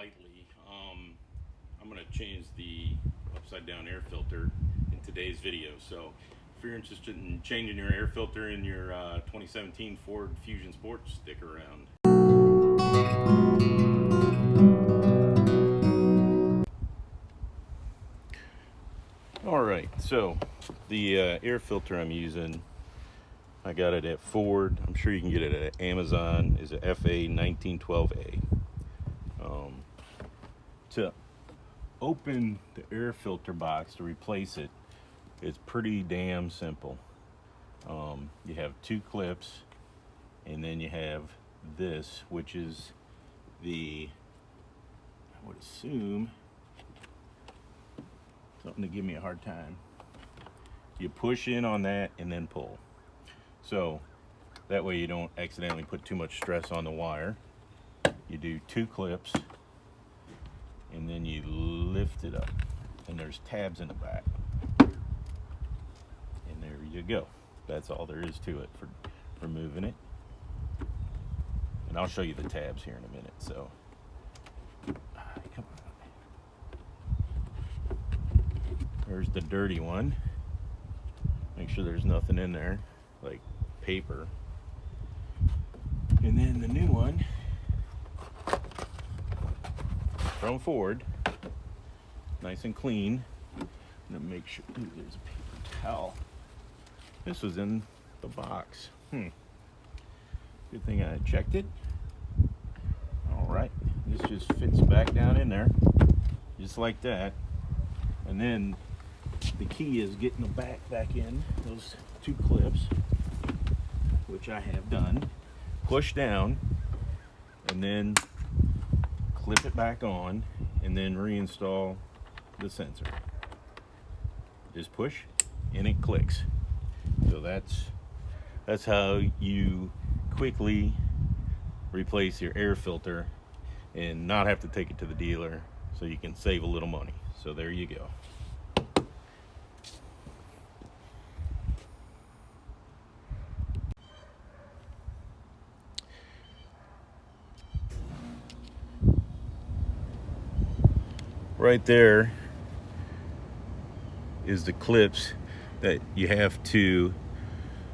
slightly. I'm going to change the upside down air filter in today's video. So if you're interested in changing your air filter in your 2017 Ford Fusion Sport, stick around. Alright, so the air filter I'm using, I got it at Ford. I'm sure you can get it at Amazon. Is a FA1912A. To open the air filter box to replace it, it's pretty damn simple. You have two clips, and then you have this, which is the, I would assume, something to give me a hard time. You push in on that and then pull. So that way you don't accidentally put too much stress on the wire. You do two clips and then you lift it up, and there's tabs in the back, and there you go. That's all there is to it for removing it, and I'll show you the tabs here in a minute. So come on, there's the dirty one. Make sure there's nothing in there like paper. And then the new one from Ford, nice and clean. I'm gonna make sure, ooh, there's a paper towel. This was in the box. Good thing I checked it. All right, this just fits back down in there, just like that. And then the key is getting the back in, those two clips, which I have done. Push down, and then clip it back on, and then reinstall the sensor. Just push, and it clicks. So that's how you quickly replace your air filter and not have to take it to the dealer, so you can save a little money. So there you go. Right there is the clips that you have to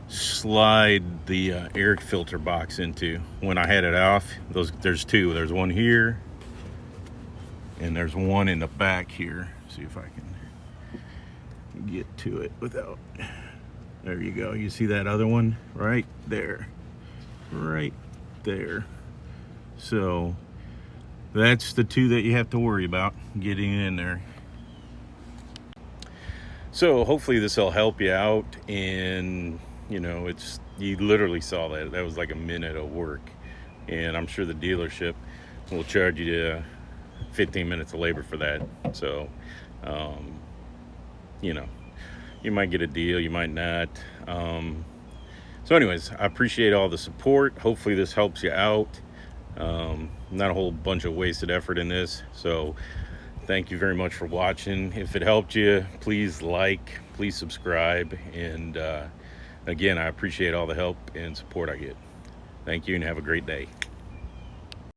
slide the air filter box into. When I had it off, there's two. There's one here, and there's one in the back here. See if I can get to it without. There you go. You see that other one right there, right there. So that's the two that you have to worry about getting in there. So hopefully this will help you out, and you know, you literally saw that was like a minute of work, and I'm sure the dealership will charge you 15 minutes of labor for that. So you know, you might get a deal, you might not. So anyways, I appreciate all the support. Hopefully this helps you out. Not a whole bunch of wasted effort in this, so thank you very much for watching. If it helped you, please like, please subscribe, and again, I appreciate all the help and support I get. Thank you, and have a great day.